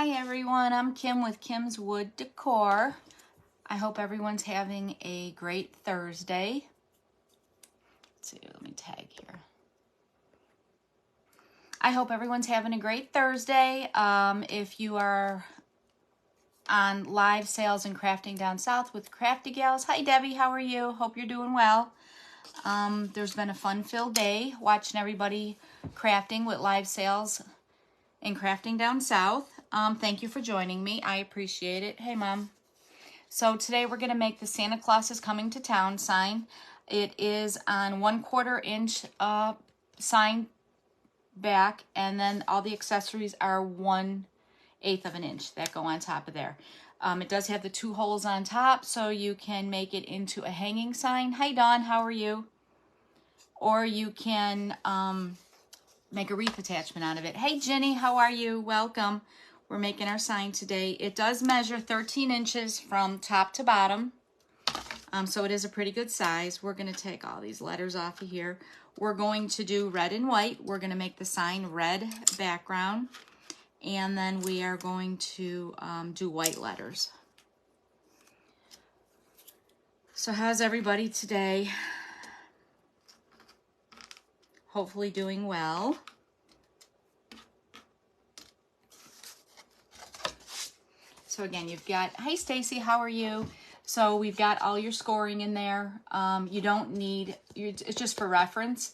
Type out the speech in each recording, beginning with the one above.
Hi everyone, I'm Kim with Kim's Wood Decor. I hope everyone's having a great Thursday. Let's see, let me tag here. I hope everyone's having a great Thursday. If you are on live sales and crafting down south with Crafty Gals. Hi Debbie, how are you? Hope you're doing well. There's been a fun-filled day watching everybody crafting with live sales and crafting down south. Thank you for joining me. I appreciate it. Hey, Mom. So today we're going to make the Santa Claus is Coming to Town sign. It is on 1/4 inch sign back, and then all the accessories are 1/8 of an inch that go on top of there. It does have the 2 holes on top, so you can make it into a hanging sign. Hi, Dawn. How are you? Or you can make a wreath attachment out of it. Hey, Jenny. How are you? Welcome. We're making our sign today. It does measure 13 inches from top to bottom. So it is a pretty good size. We're going to take all these letters off of here. We're going to do red and white. We're going to make the sign red background. And then we are going to do white letters. So how's everybody today? Hopefully doing well. So again, you've got, hey Stacy, how are you? So we've got all your scoring in there. You don't need, it's just for reference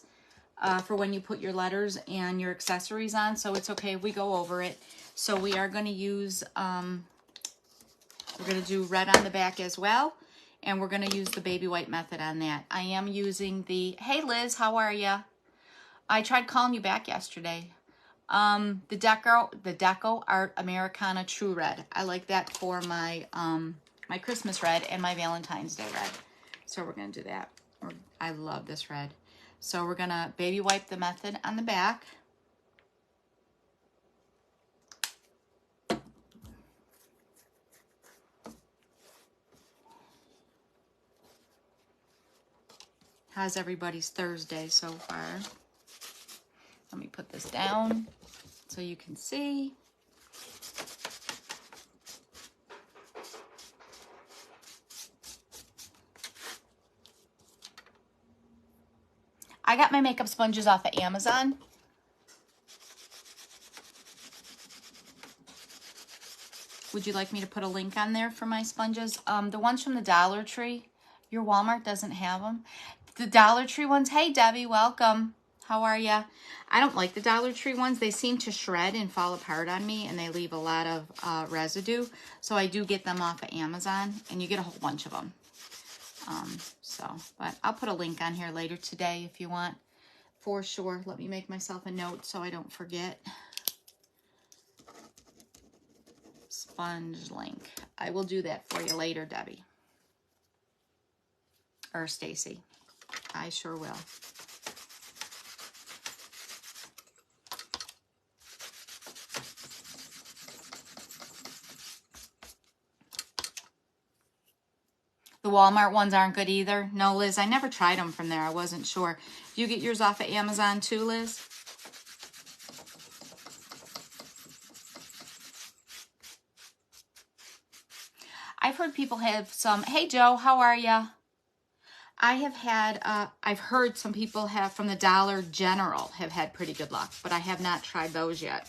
for when you put your letters and your accessories on. So it's okay if we go over it. So we are going to use, we're going to do red on the back as well. And we're going to use the baby white method on that. I am using the, hey Liz, how are you? I tried calling you back yesterday. The Deco Art Americana True Red. I like that for my my Christmas red and my Valentine's Day red. So we're going to do that. I love this red. So we're going to baby wipe the method on the back. How's everybody's Thursday so far? Let me put this down so you can see. I got my makeup sponges off of Amazon. Would you like me to put a link on there for my sponges? The ones from the Dollar Tree. Your Walmart doesn't have them. The Dollar Tree ones. Hey, Debbie, welcome. How are ya? I don't like the Dollar Tree ones. They seem to shred and fall apart on me, and they leave a lot of residue. So I do get them off of Amazon, and you get a whole bunch of them. But I'll put a link on here later today if you want, for sure. Let me make myself a note so I don't forget. Sponge link. I will do that for you later, Debbie. Or Stacy. I sure will. The Walmart ones aren't good either. No, Liz, I never tried them from there. I wasn't sure. Do you get yours off of Amazon too, Liz? I've heard people have some. Hey, Joe, how are ya? I have had, I've heard some people have from the Dollar General have had pretty good luck, but I have not tried those yet.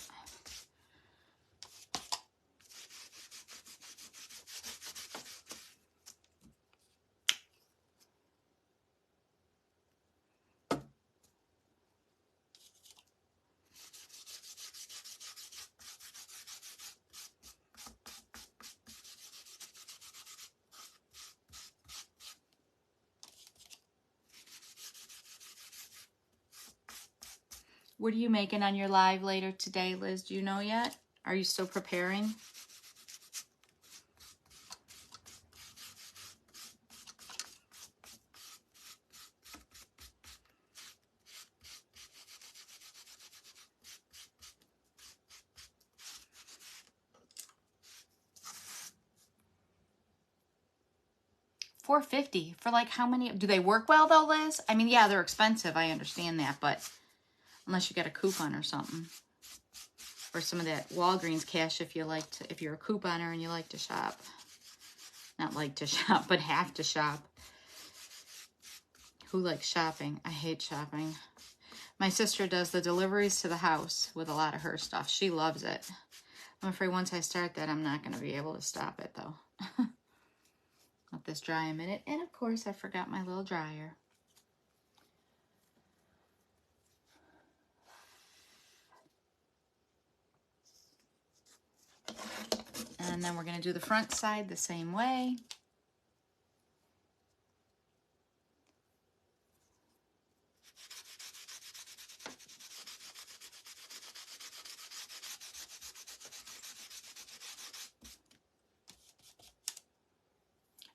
What are you making on your live later today, Liz? Do you know yet? Are you still preparing? $4.50 for like how many? Do they work well though, Liz? I mean, yeah, they're expensive. I understand that, but unless you get a coupon or something. or some of that Walgreens cash if you like to, if you're a couponer and you like to shop. Not like to shop, but have to shop. Who likes shopping? I hate shopping. My sister does the deliveries to the house with a lot of her stuff. She loves it. I'm afraid once I start that, I'm not going to be able to stop it, though. Let this dry a minute. And, of course, I forgot my little dryer. And then we're going to do the front side the same way.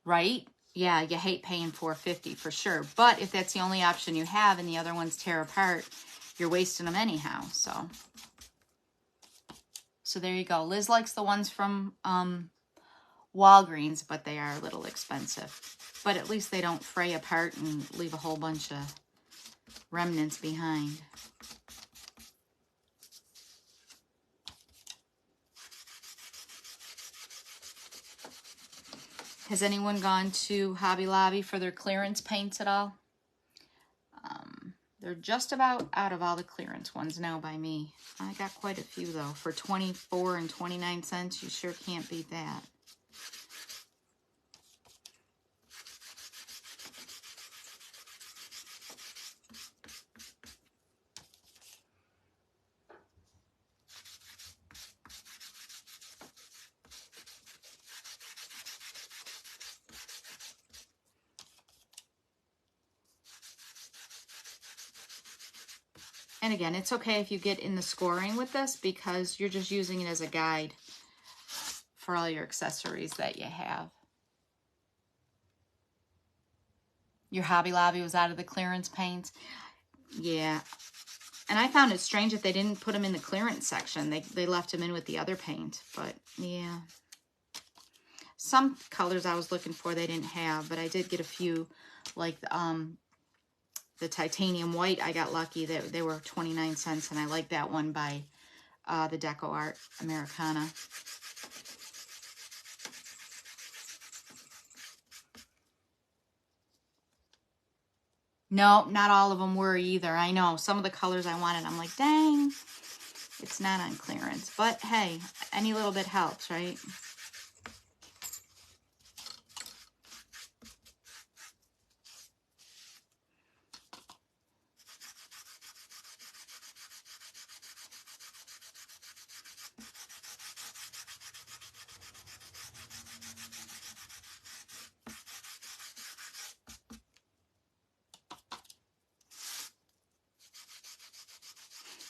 Right? Yeah, you hate paying $4.50 for sure. But if that's the only option you have and the other ones tear apart, you're wasting them anyhow. So there you go. Liz likes the ones from Walgreens, but they are a little expensive. But at least they don't fray apart and leave a whole bunch of remnants behind. Has anyone gone to Hobby Lobby for their clearance paints at all? They're just about out of all the clearance ones now by me. I got quite a few though. For 24 and 29 cents, you sure can't beat that. And again, it's okay if you get in the scoring with this because you're just using it as a guide for all your accessories that you have. Your Hobby Lobby was out of the clearance paints. Yeah. And I found it strange that they didn't put them in the clearance section. They left them in with the other paint. But, yeah. Some colors I was looking for they didn't have, but I did get a few, like the titanium white. I got lucky that they were 29 cents, and I like that one by the Deco Art Americana. No, not all of them were either. I know. Some of the colors I wanted, I'm like, dang, it's not on clearance. But, hey, any little bit helps, right?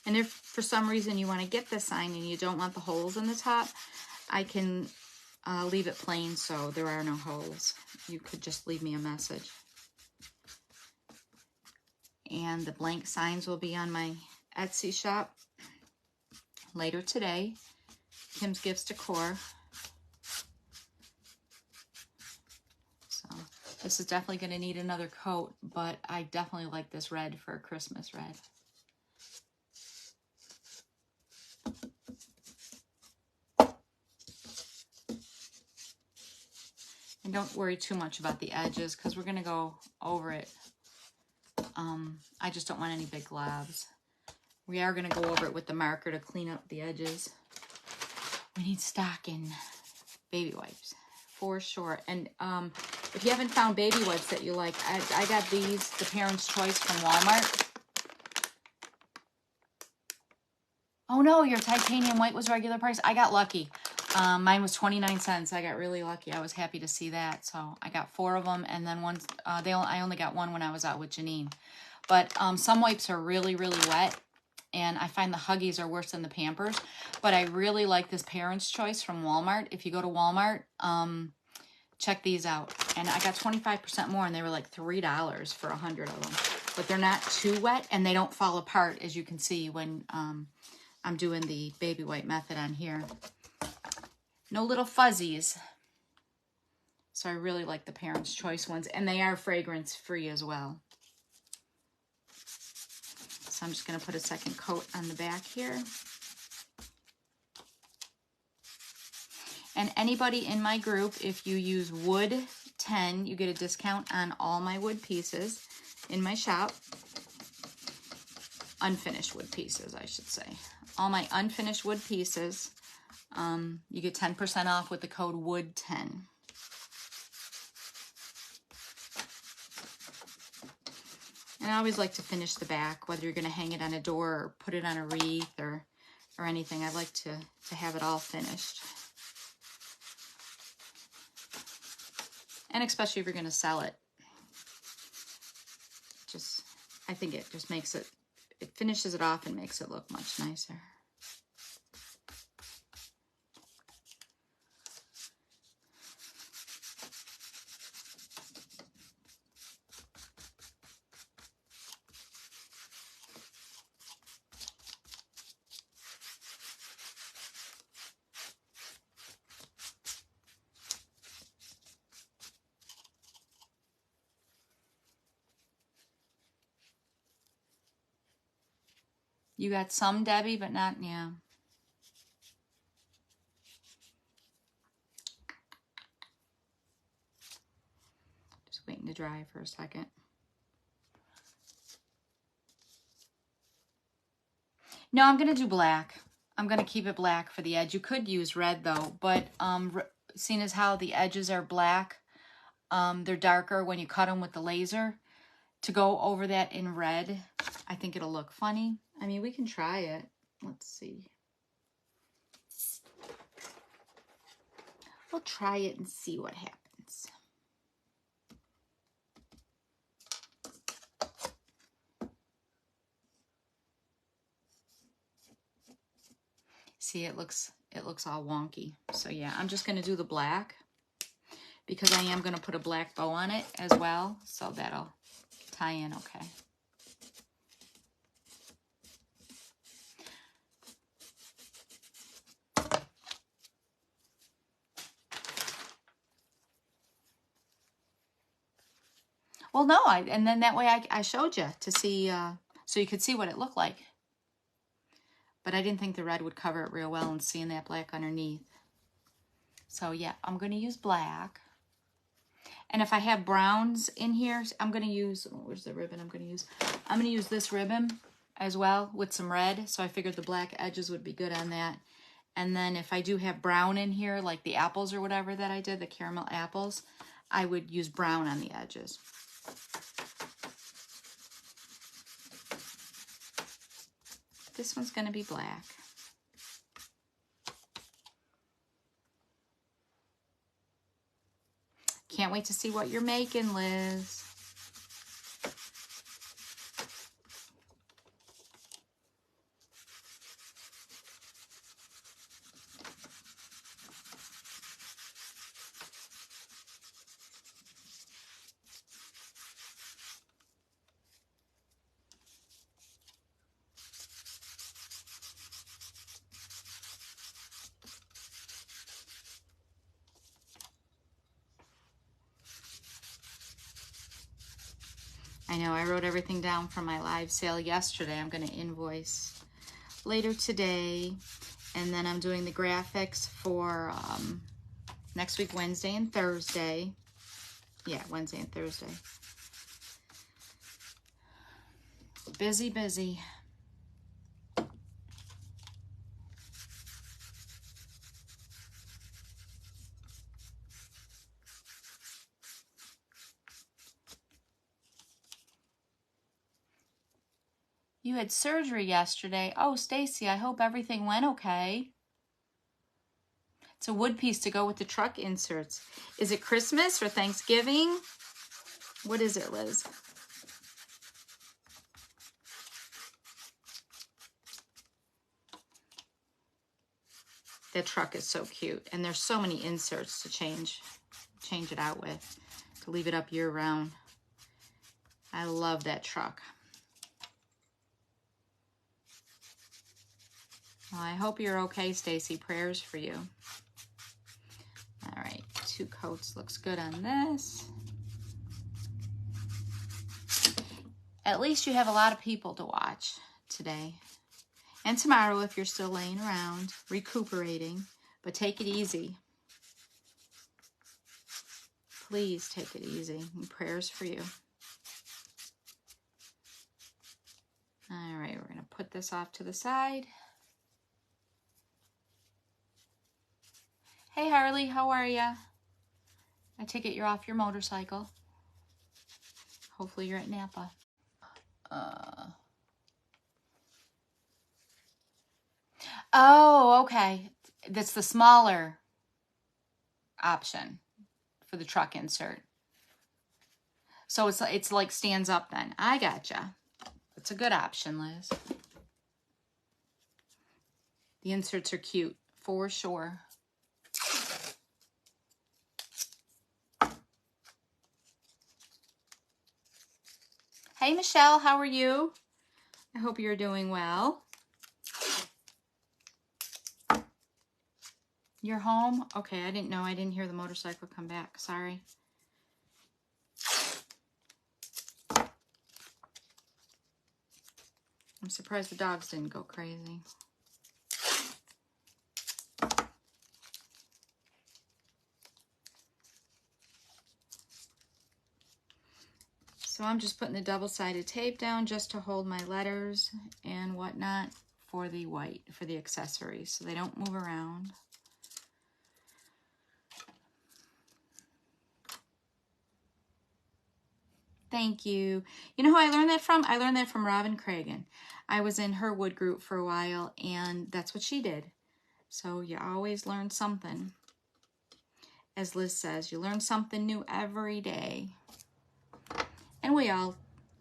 And if for some reason you want to get this sign and you don't want the holes in the top, I can leave it plain so there are no holes. You could just leave me a message. And the blank signs will be on my Etsy shop later today. Kim's Gifts Decor. So this is definitely going to need another coat, but I definitely like this red for a Christmas red. And don't worry too much about the edges because we're going to go over it. I just don't want any big globs. We are going to go over it with the marker to clean up the edges. We need stocking baby wipes for sure. And if you haven't found baby wipes that you like, I got these, the Parents' Choice from Walmart. Oh no, your titanium white was regular price. I got lucky. Mine was 29 cents. I got really lucky. I was happy to see that. So I got 4 of them, and then one. I only got one when I was out with Janine. But some wipes are really, really wet, and I find the Huggies are worse than the Pampers. But I really like this Parents' Choice from Walmart. If you go to Walmart, check these out. And I got 25% more, and they were like $3 for 100 of them. But they're not too wet, and they don't fall apart, as you can see when I'm doing the baby wipe method on here. No little fuzzies. So I really like the Parents' Choice ones. And they are fragrance free as well. So I'm just going to put a second coat on the back here. And anybody in my group, if you use wood 10, you get a discount on all my wood pieces in my shop. Unfinished wood pieces, I should say. All my unfinished wood pieces, you get 10% off with the code WOOD10. And I always like to finish the back, whether you're going to hang it on a door or put it on a wreath or anything. I like to have it all finished. And especially if you're going to sell it. I think it just makes it, it finishes it off and makes it look much nicer. You got some, Debbie, but not, yeah. Just waiting to dry for a second. No, I'm going to do black. I'm going to keep it black for the edge. You could use red, though, but seeing as how the edges are black, they're darker when you cut them with the laser. To go over that in red, I think it'll look funny. I mean, we can try it. Let's see. We'll try it and see what happens. See, it looks all wonky. So yeah, I'm just going to do the black because I am going to put a black bow on it as well. So that'll tie in okay. Well, no, and then that way I showed you to see, so you could see what it looked like. But I didn't think the red would cover it real well and seeing that black underneath. So yeah, I'm going to use black. And if I have browns in here, I'm going to use, where's the ribbon I'm going to use? I'm going to use this ribbon as well with some red. So I figured the black edges would be good on that. And then if I do have brown in here, like the apples or whatever that I did, the caramel apples, I would use brown on the edges. This one's going to be black. Can't wait to see what you're making, Liz. I know I wrote everything down from my live sale yesterday. I'm going to invoice later today. And then I'm doing the graphics for next week, Wednesday and Thursday. Yeah, Wednesday and Thursday. Busy, busy. You had surgery yesterday. Oh, Stacy, I hope everything went okay. It's a wood piece to go with the truck inserts. Is it Christmas or Thanksgiving? What is it, Liz? That truck is so cute. And there's so many inserts to change it out with, to leave it up year round. I love that truck. Well, I hope you're okay, Stacy. Prayers for you. All right, 2 coats looks good on this. At least you have a lot of people to watch today. And tomorrow if you're still laying around, recuperating. But take it easy. Please take it easy. And prayers for you. All right, we're going to put this off to the side. Hey, Harley, how are ya? I take it you're off your motorcycle. Hopefully you're at Napa. Oh, okay. That's the smaller option for the truck insert. So it's like stands up then. I gotcha. It's a good option, Liz. The inserts are cute, for sure. Hey, Michelle, how are you? I hope you're doing well. You're home? Okay, I didn't know. I didn't hear the motorcycle come back. Sorry. I'm surprised the dogs didn't go crazy. So I'm just putting the double-sided tape down just to hold my letters and whatnot for the white, for the accessories, so they don't move around. Thank you. You know who I learned that from? I learned that from Robin Cragen. I was in her wood group for a while, and that's what she did. So you always learn something. As Liz says, you learn something new every day. And we all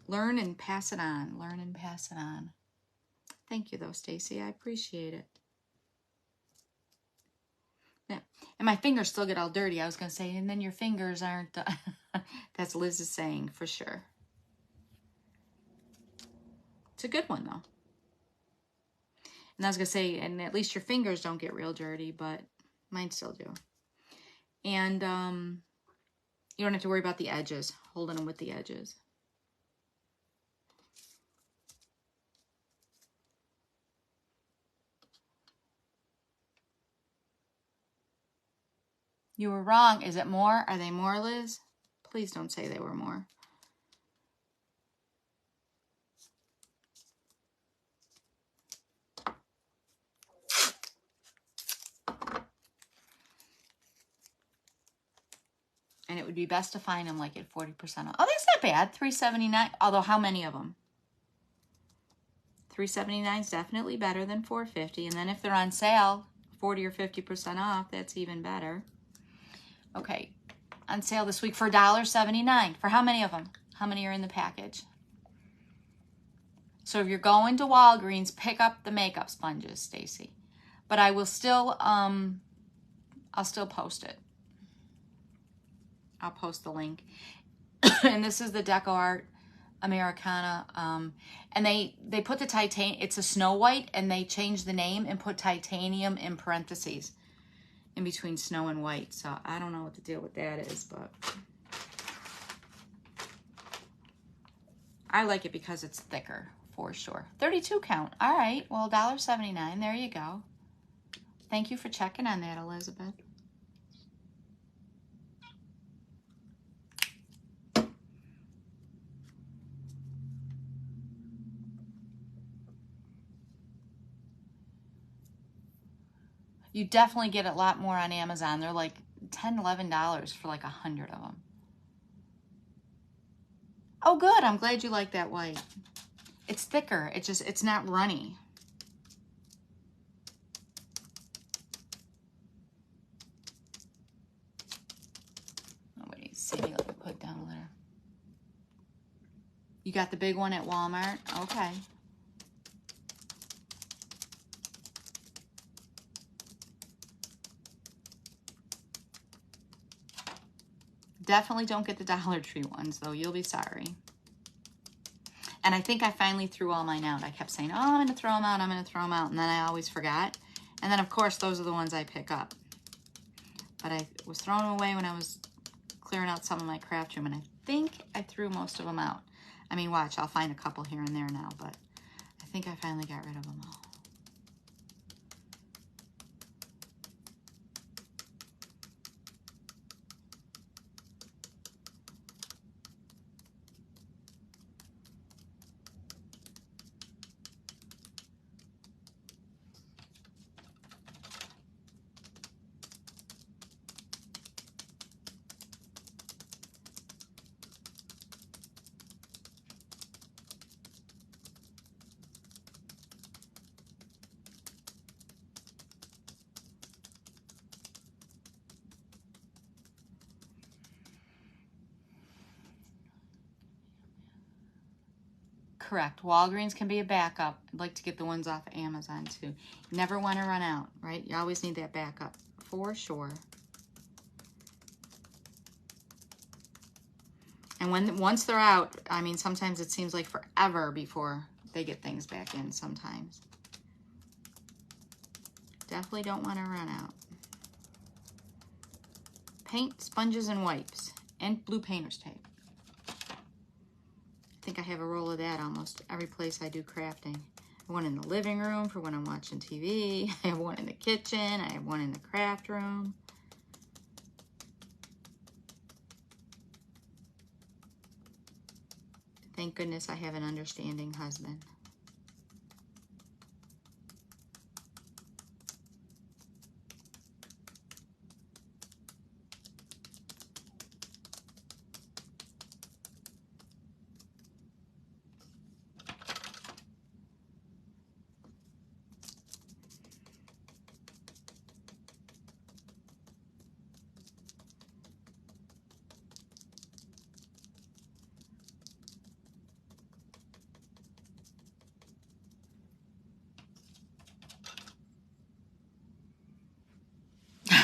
learn and pass it on. Learn and pass it on. Thank you, though, Stacy. I appreciate it. Yeah. And my fingers still get all dirty. I was going to say, and then your fingers aren't... That's Liz is saying, for sure. It's a good one, though. And I was going to say, and at least your fingers don't get real dirty, but mine still do. And you don't have to worry about the edges, holding them with the edges. You were wrong. Is it more? Are they more, Liz? Please don't say they were more. And it would be best to find them like at 40% off. Oh, that's not bad. $3.79. Although, how many of them? $3.79 is definitely better than $4.50. And then if they're on sale, 40 or 50% off, that's even better. Okay, on sale this week for $1.79. For how many of them? How many are in the package? So if you're going to Walgreens, pick up the makeup sponges, Stacy. But I will still, I'll still post it. I'll post the link. And this is the Deco Art Americana. And they put the titanium, it's a Snow White, and they changed the name and put titanium in parentheses in between snow and white. So I don't know what the deal with that is, but I like it because it's thicker, for sure. 32 count. All right. Well, $1.79. There you go. Thank you for checking on that, Elizabeth. You definitely get a lot more on Amazon. They're like $10, $11 for like 100 of them. Oh, good. I'm glad you like that white. It's thicker. It's not runny. Oh, wait, see, let me put down a letter. You got the big one at Walmart? Okay. Definitely don't get the Dollar Tree ones, though. You'll be sorry. And I think I finally threw all mine out. I kept saying, oh, I'm going to throw them out. I'm going to throw them out. And then I always forgot. And then, of course, those are the ones I pick up. But I was throwing them away when I was clearing out some of my craft room. And I think I threw most of them out. I mean, watch. I'll find a couple here and there now. But I think I finally got rid of them all. Correct. Walgreens can be a backup. I'd like to get the ones off of Amazon too. You never want to run out, right? You always need that backup for sure. And once they're out, I mean, sometimes it seems like forever before they get things back in sometimes. Definitely don't want to run out. Paint, sponges, and wipes. And blue painter's tape. I think I have a roll of that almost every place I do crafting. I have one in the living room for when I'm watching TV. I have one in the kitchen. I have one in the craft room. Thank goodness I have an understanding husband.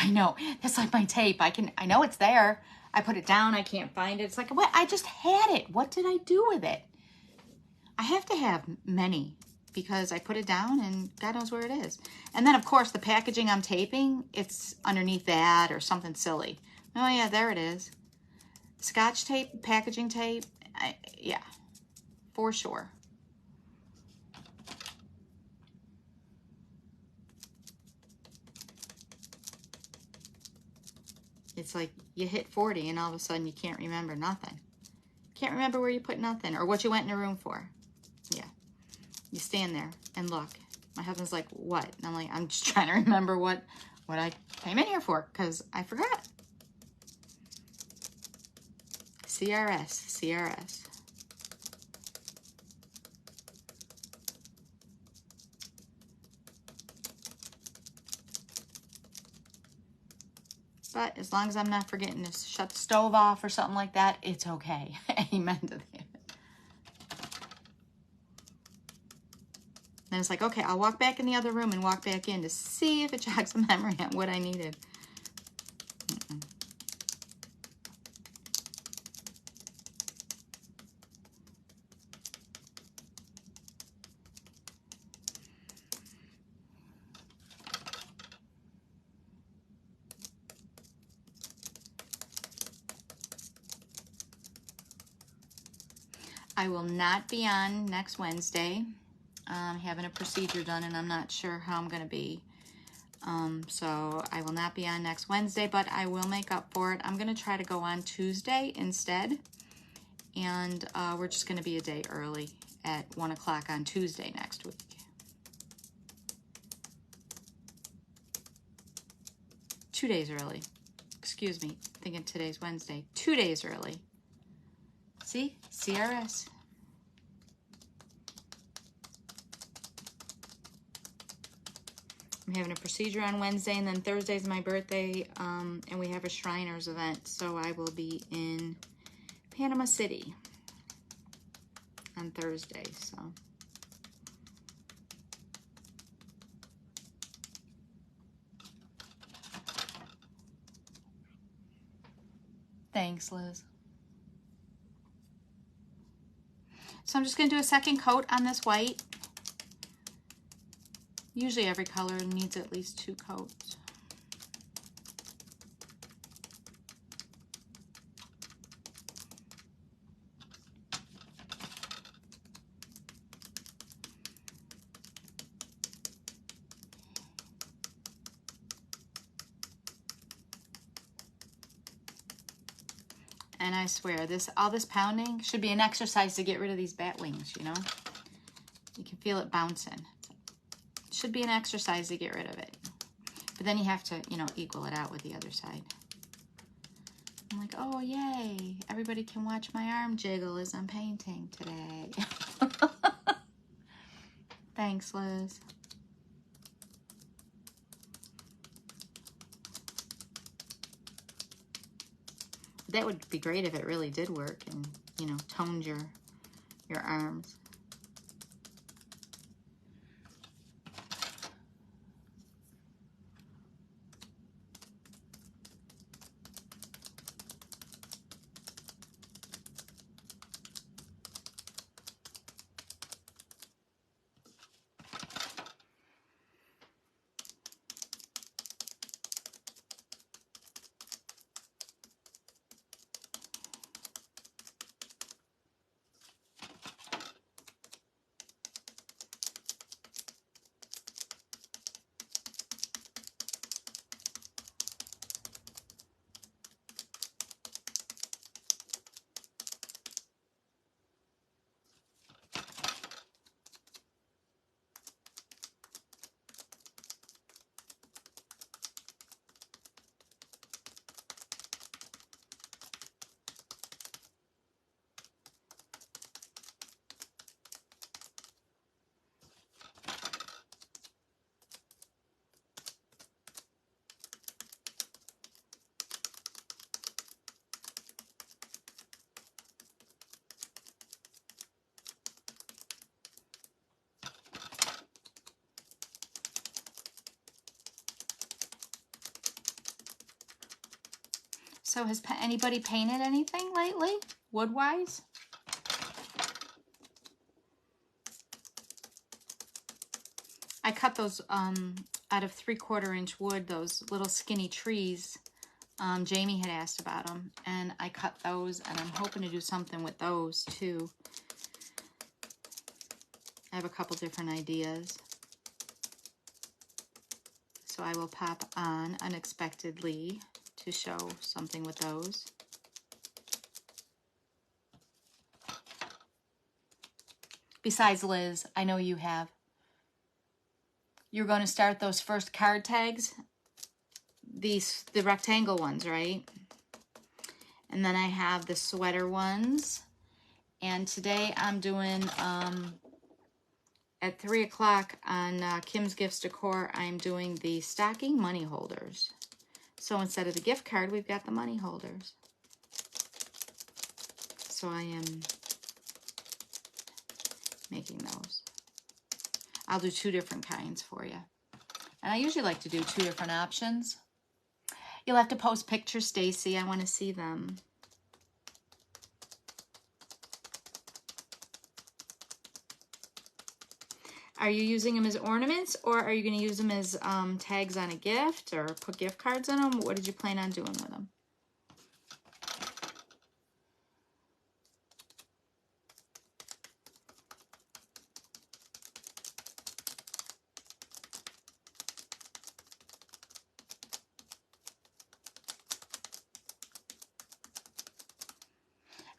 I know, that's like my tape. I know it's there. I put it down, I can't find it. It's like, what? I just had it. What did I do with it? I have to have many because I put it down and God knows where it is. And then of course the packaging I'm taping, it's underneath that or something silly. Oh yeah, there it is. Scotch tape, packaging tape, yeah, for sure. It's like you hit 40 and all of a sudden you can't remember nothing. Can't remember where you put nothing or what you went in a room for. Yeah. You stand there and look. My husband's like, what? And I'm like, I'm just trying to remember what I came in here for because I forgot. CRS. But as long as I'm not forgetting to shut the stove off or something like that, it's okay. Amen to that. Then it's like, okay, I'll walk back in the other room and walk back in to see if it jogs a memory on what I needed. I will not be on next Wednesday. I'm having a procedure done and I'm not sure how I'm going to be. So I will not be on next Wednesday, but I will make up for it. I'm going to try to go on Tuesday instead. And we're just going to be a day early at 1 o'clock on Tuesday next week. Two days early. Excuse me, thinking today's Wednesday. 2 days early. See? CRS. I'm having a procedure on Wednesday, and then Thursday's my birthday, and we have a Shriners event, so I will be in Panama City on Thursday, so. Thanks, Liz. So I'm just going to do a second coat on this white. Usually every color needs at least 2 coats. And I swear, all this pounding should be an exercise to get rid of these bat wings, you know? You can feel it bouncing. It should be an exercise to get rid of it. But then you have to, you know, equal it out with the other side. I'm like, oh, yay. Everybody can watch my arm jiggle as I'm painting today. Thanks, Liz. That would be great if it really did work and, you know, toned your arms. So has anybody painted anything lately, wood-wise? I cut those out of 3/4 inch wood, those little skinny trees. Jamie had asked about them, and I cut those, and I'm hoping to do something with those too. I have a couple different ideas. So I will pop on unexpectedly to show something with those. Besides Liz, I know you have. You're going to start those first card tags, the rectangle ones, right? And then I have the sweater ones. And today I'm doing, at 3 o'clock on Kim's Gifts Decor, I'm doing the stocking money holders. So instead of the gift card, we've got the money holders. So I am making those. I'll do 2 different kinds for you. And I usually like to do 2 different options. You'll have to post pictures, Stacy. I want to see them. Are you using them as ornaments, or are you going to use them as tags on a gift, or put gift cards on them? What did you plan on doing with them?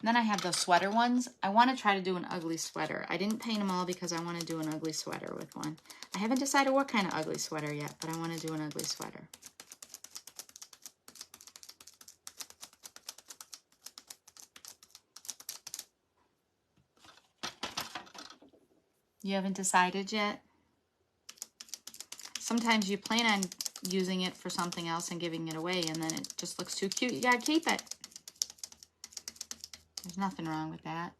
And then I have those sweater ones. I want to try to do an ugly sweater. I didn't paint them all because I want to do an ugly sweater with one. I haven't decided what kind of ugly sweater yet, but I want to do an ugly sweater. You haven't decided yet? Sometimes you plan on using it for something else and giving it away, and then it just looks too cute. You gotta keep it. There's nothing wrong with that.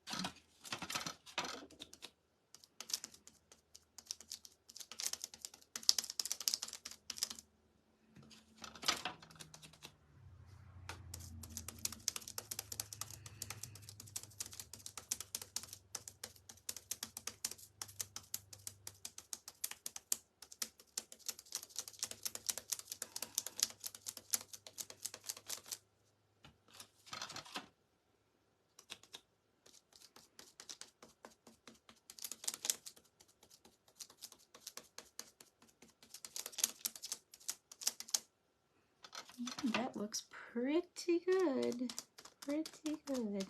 That looks pretty good. Pretty good.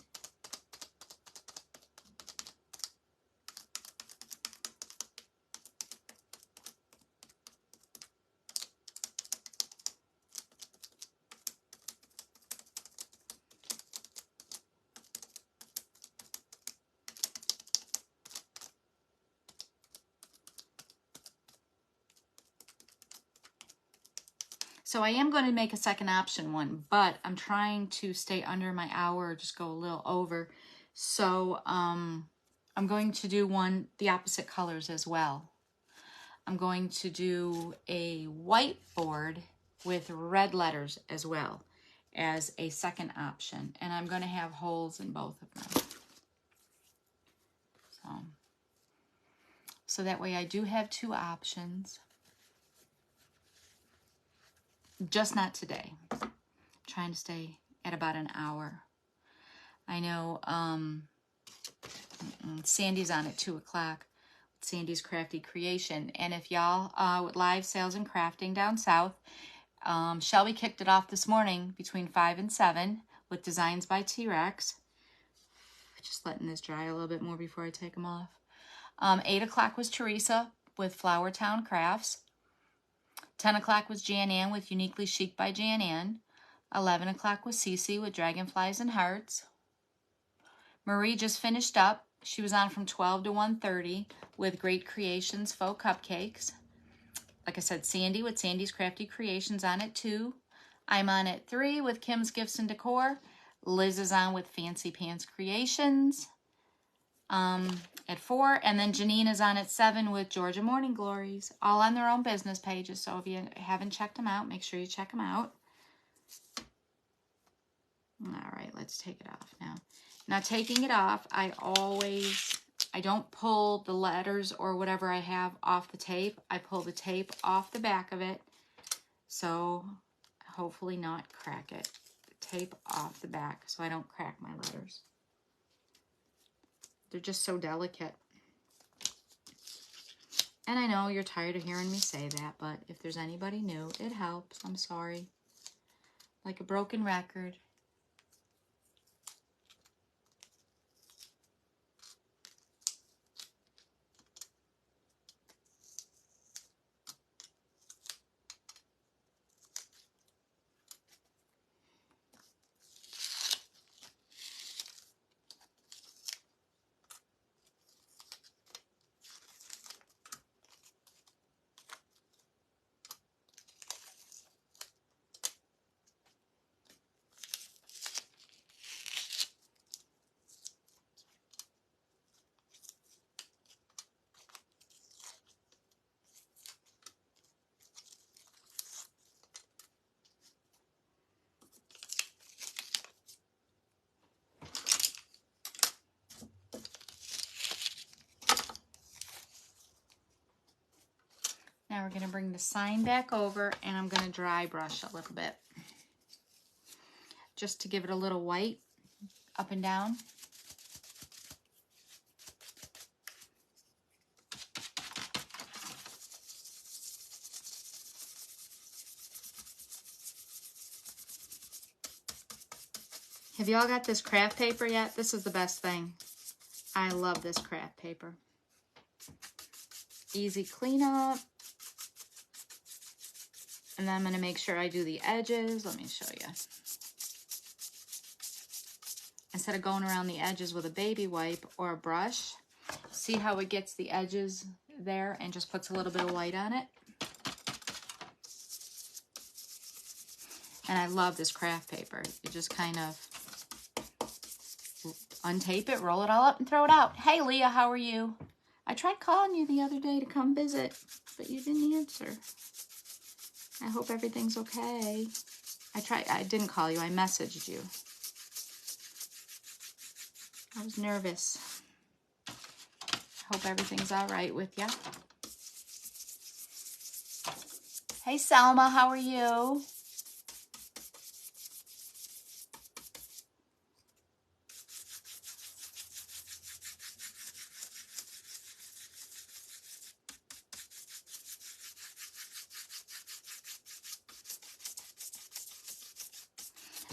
So I am going to make a second option one, but I'm trying to stay under my hour or just go a little over. So I'm going to do one, the opposite colors as well. I'm going to do a whiteboard with red letters as well as a second option. And I'm going to have holes in both of them. So that way I do have 2 options. Just not today. I'm trying to stay at about an hour. I know Sandy's on at 2 o'clock. Sandy's Crafty Creation. And if y'all with live sales and crafting down south, Shelby kicked it off this morning between 5 and 7 with Designs by T-Rex. Just letting this dry a little bit more before I take them off. 8 o'clock was Teresa with Flower Town Crafts. 10 o'clock was Jan Ann with Uniquely Chic by Jan Ann. 11 o'clock was Cece with Dragonflies and Hearts. Marie just finished up. She was on from 12 to 1:30 with Great Creations Faux Cupcakes. Like I said, Sandy with Sandy's Crafty Creations on at 2. I'm on at 3 with Kim's Gifts and Decor. Liz is on with Fancy Pants Creations at 4. And then Janine is on at 7 with Georgia Morning Glories. All on their own business pages. So if you haven't checked them out, make sure you check them out. All right, let's take it off now. Now taking it off, I don't pull the letters or whatever I have off the tape. I pull the tape off the back of it, so hopefully not crack it. The tape off the back so I don't crack my letters. They're just so delicate. And I know you're tired of hearing me say that, but if there's anybody new, it helps. I'm sorry. Like a broken record. Now we're going to bring the sign back over, and I'm going to dry brush a little bit. Just to give it a little white up and down. Have y'all got this craft paper yet? This is the best thing. I love this craft paper. Easy cleanup. And then I'm going to make sure I do the edges. Let me show you. Instead of going around the edges with a baby wipe or a brush, see how it gets the edges there and just puts a little bit of white on it? And I love this craft paper. You just kind of untape it, roll it all up, and throw it out. Hey, Leah, how are you? I tried calling you the other day to come visit, but you didn't answer. I hope everything's okay. I didn't call you, I messaged you. I was nervous. Hope everything's all right with you. Hey, Selma, how are you?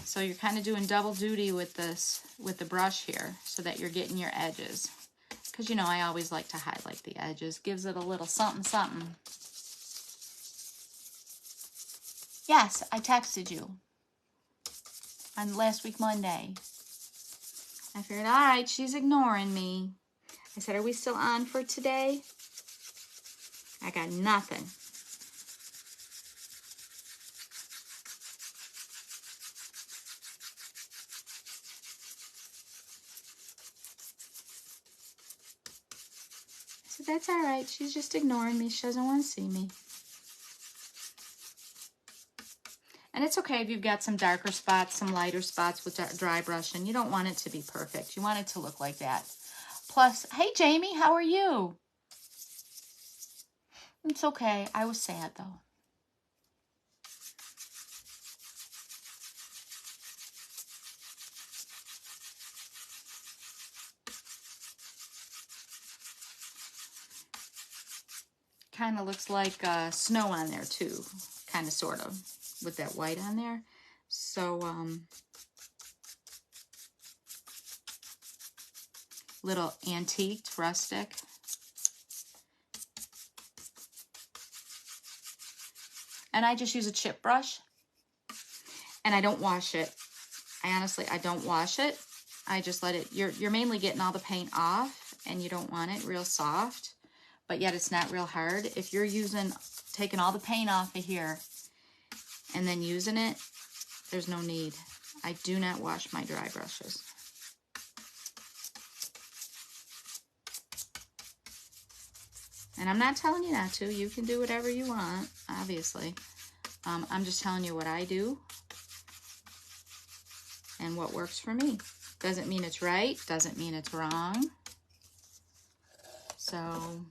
So you're kind of doing double duty with this, with the brush here, so that you're getting your edges. Because, you know, I always like to highlight the edges. Gives it a little something, something. Yes, I texted you on last week, Monday. I figured, all right, she's ignoring me. I said, are we still on for today? I got nothing. So that's all right. She's just ignoring me. She doesn't want to see me. And it's okay if you've got some darker spots, some lighter spots with dry brushing. You don't want it to be perfect. You want it to look like that. Plus, hey, Jamie, how are you? It's okay. I was sad, though. Kind of looks like snow on there, too. Kind of, sort of, with that white on there. So, little antiqued, rustic. And I just use a chip brush. And I don't wash it. I don't wash it. I just let it, you're mainly getting all the paint off, and you don't want it real soft, but yet it's not real hard. If you're taking all the paint off of here and then using it, there's no need. I do not wash my dry brushes. And I'm not telling you not to. You can do whatever you want, obviously. I'm just telling you what I do. and what works for me. Doesn't mean it's right, doesn't mean it's wrong. So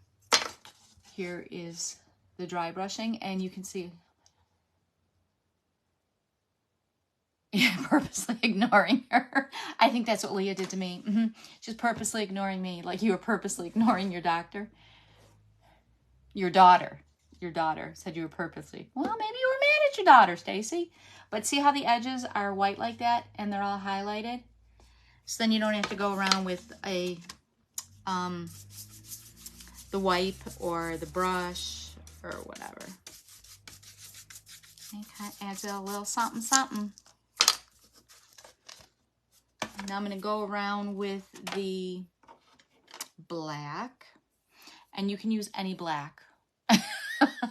here is the dry brushing, and you can see, yeah, purposely ignoring her. I think that's what Leah did to me. She's purposely ignoring me, like you were purposely ignoring your doctor. Your daughter said you were purposely. Well, maybe you were mad at your daughter, Stacy. But see how the edges are white like that, and they're all highlighted? So then you don't have to go around with a the wipe or the brush or whatever. It kind of adds a little something, something. Now I'm going to go around with the black, and you can use any black.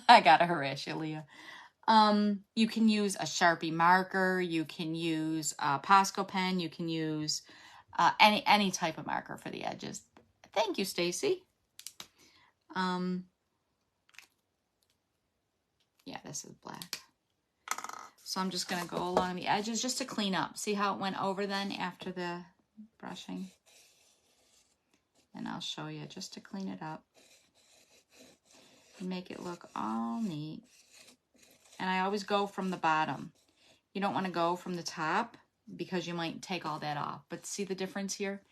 I got a Horatio, Leah. You can use a Sharpie marker. You can use a Posco pen. You can use any type of marker for the edges. Thank you, Stacy. Yeah, this is black. So I'm just going to go along the edges just to clean up. See how it went over then after the brushing? And I'll show you just to clean it up and make it look all neat. And I always go from the bottom. You don't want to go from the top because you might take all that off. But see the difference here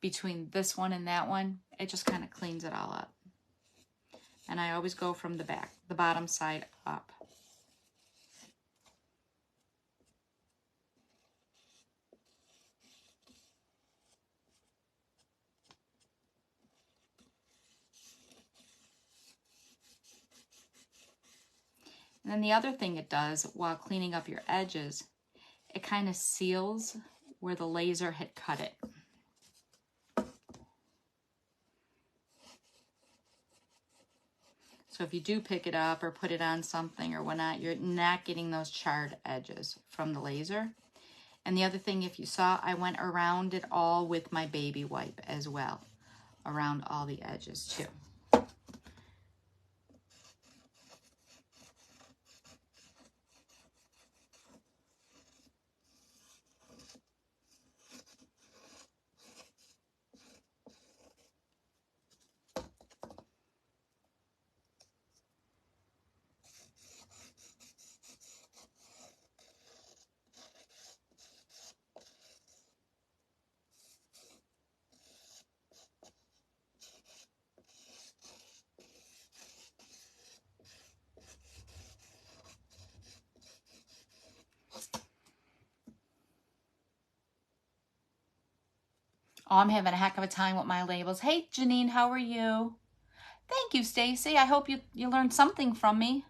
between this one and that one? It just kind of cleans it all up. And I always go from the back, the bottom side up. And then the other thing it does while cleaning up your edges, it kind of seals where the laser had cut it. So if you do pick it up or put it on something or whatnot, you're not getting those charred edges from the laser. And the other thing, if you saw, I went around it all with my baby wipe as well, around all the edges too. Oh, I'm having a heck of a time with my labels. Hey, Janine, how are you? Thank you, Stacy. I hope you learned something from me.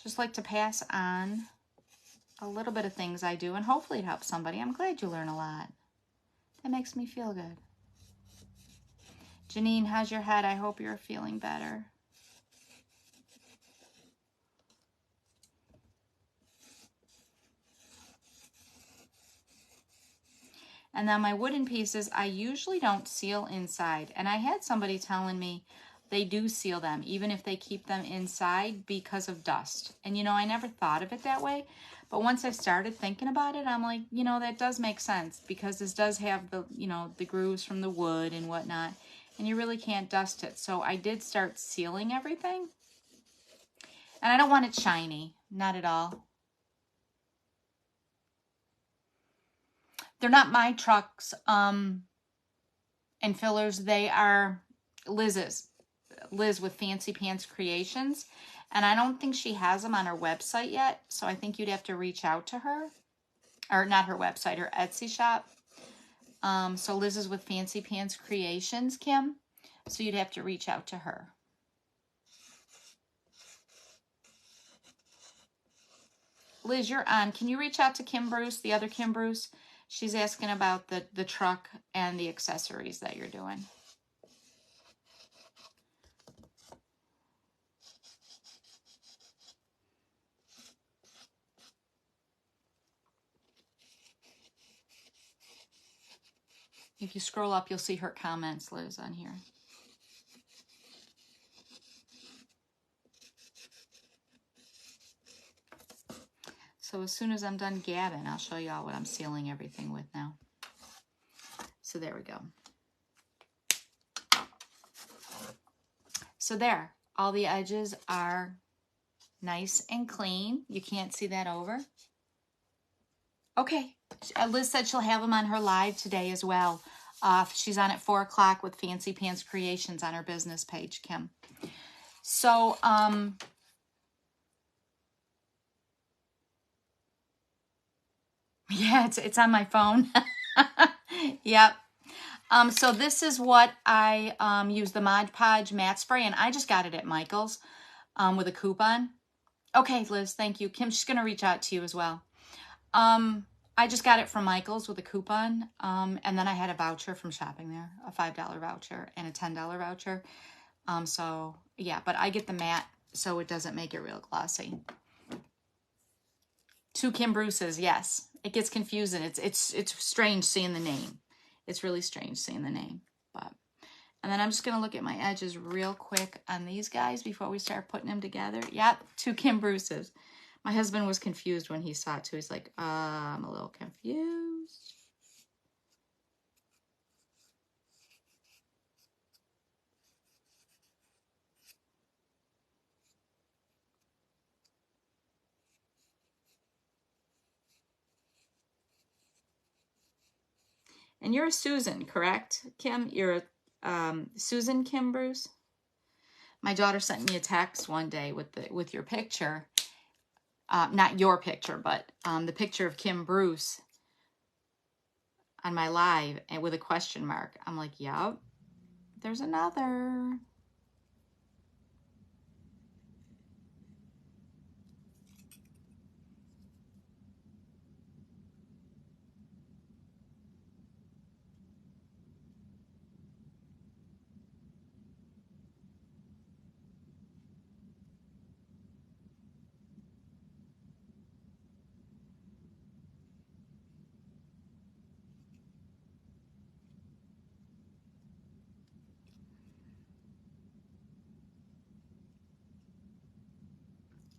Just like to pass on a little bit of things I do, and hopefully it helps somebody. I'm glad you learn a lot. That makes me feel good. Janine, how's your head? I hope you're feeling better. And then my wooden pieces, I usually don't seal inside. And I had somebody telling me they do seal them, even if they keep them inside because of dust. And, you know, I never thought of it that way. But once I started thinking about it, I'm like, you know, that does make sense because this does have the, you know, the grooves from the wood and whatnot. And you really can't dust it. So I did start sealing everything. And I don't want it shiny, not at all. They're not my trucks and fillers. They are Liz's. Liz with Fancy Pants Creations. And I don't think she has them on her website yet. So I think you'd have to reach out to her. Or not her website, her Etsy shop. So Liz is with Fancy Pants Creations, Kim. So you'd have to reach out to her. Liz, you're on. Can you reach out to Kim Bruce, the other Kim Bruce? She's asking about the truck and the accessories that you're doing. If you scroll up, you'll see her comments, Liz, on here. So as soon as I'm done gabbing, I'll show y'all what I'm sealing everything with now. So there we go. So there, all the edges are nice and clean. You can't see that over. Okay, Liz said she'll have them on her live today as well. She's on at 4 o'clock with Fancy Pants Creations on her business page, Kim. So, yeah, it's on my phone. Yep. So this is what I use, the Mod Podge matte spray, and I just got it at Michael's with a coupon. Okay, Liz, thank you. Kim, she's gonna reach out to you as well. I just got it from Michael's with a coupon, and then I had a voucher from shopping there, a $5 voucher and a $10 voucher. So yeah, but I get the matte so it doesn't make it real glossy. 2 Kim Bruces, yes. It gets confusing. It's strange seeing the name. It's really strange seeing the name. But and then I'm just gonna look at my edges real quick on these guys before we start putting them together. Yep, 2 Kim Bruces. My husband was confused when he saw it too. He's like, I'm a little confused. And you're a Susan, correct, Kim? You're a Susan Kim Bruce? My daughter sent me a text one day with your picture. Not your picture, but the picture of Kim Bruce on my live and with a question mark. I'm like, yep, there's another.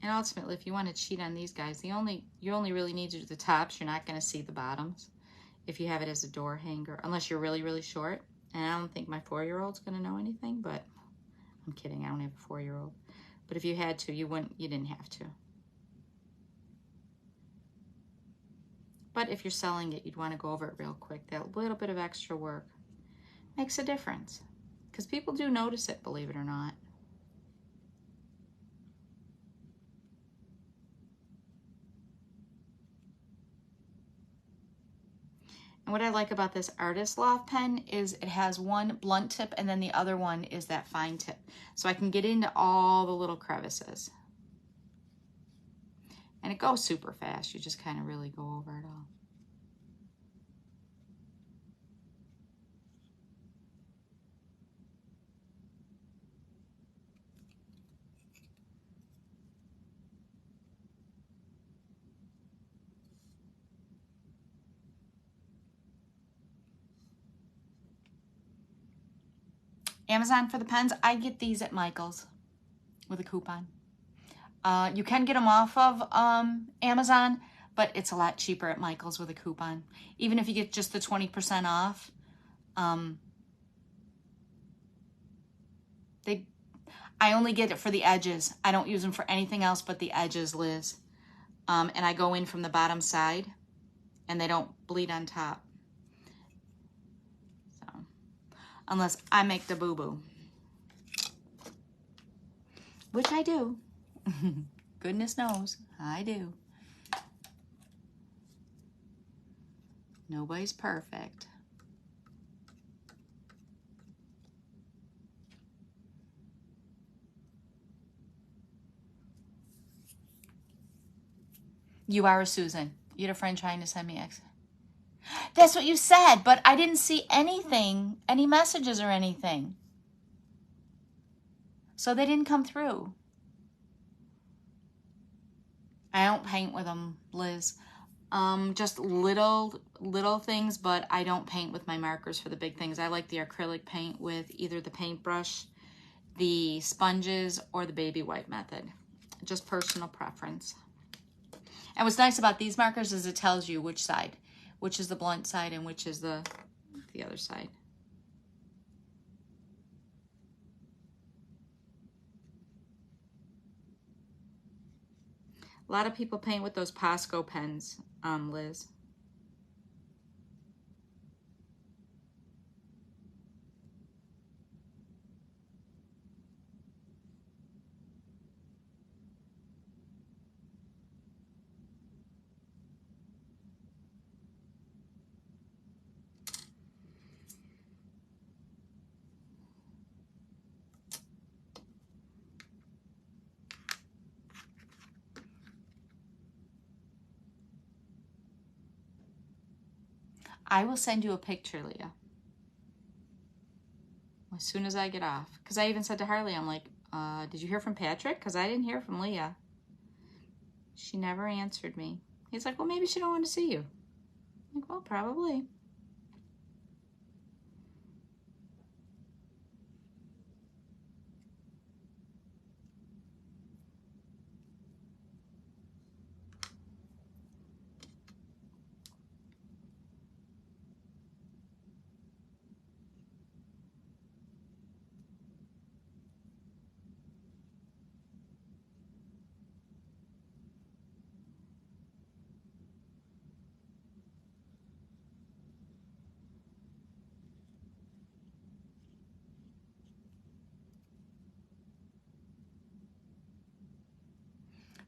And ultimately, if you want to cheat on these guys, you only really need to do the tops. You're not going to see the bottoms if you have it as a door hanger, unless you're really, really short. And I don't think my 4-year-old's going to know anything, but I'm kidding. I don't have a 4-year-old. But if you had to, you didn't have to. But if you're selling it, you'd want to go over it real quick. That little bit of extra work makes a difference. Because people do notice it, believe it or not. And what I like about this Artist Loft pen is it has one blunt tip and then the other one is that fine tip. So I can get into all the little crevices. And it goes super fast. You just kind of really go over it all. Amazon for the pens, I get these at Michael's with a coupon. You can get them off of Amazon, but it's a lot cheaper at Michael's with a coupon. Even if you get just the 20% off, I only get it for the edges. I don't use them for anything else but the edges, Liz. And I go in from the bottom side, and they don't bleed on top. So, unless I make the boo-boo. Which I do. Goodness knows, I do. Nobody's perfect. You are a Susan. You had a friend trying to send me X. That's what you said, but I didn't see anything, any messages or anything. So they didn't come through. I don't paint with them, Liz. Just little things, but I don't paint with my markers for the big things. I like the acrylic paint with either the paintbrush, the sponges, or the baby wipe method. Just personal preference. And what's nice about these markers is it tells you which side, which is the blunt side and which is the other side. A lot of people paint with those Posco pens, Liz. I will send you a picture, Leah, as soon as I get off. Because I even said to Harley, I'm like, did you hear from Patrick? Because I didn't hear from Leah. She never answered me. He's like, well, maybe she don't want to see you. I'm like, well, probably.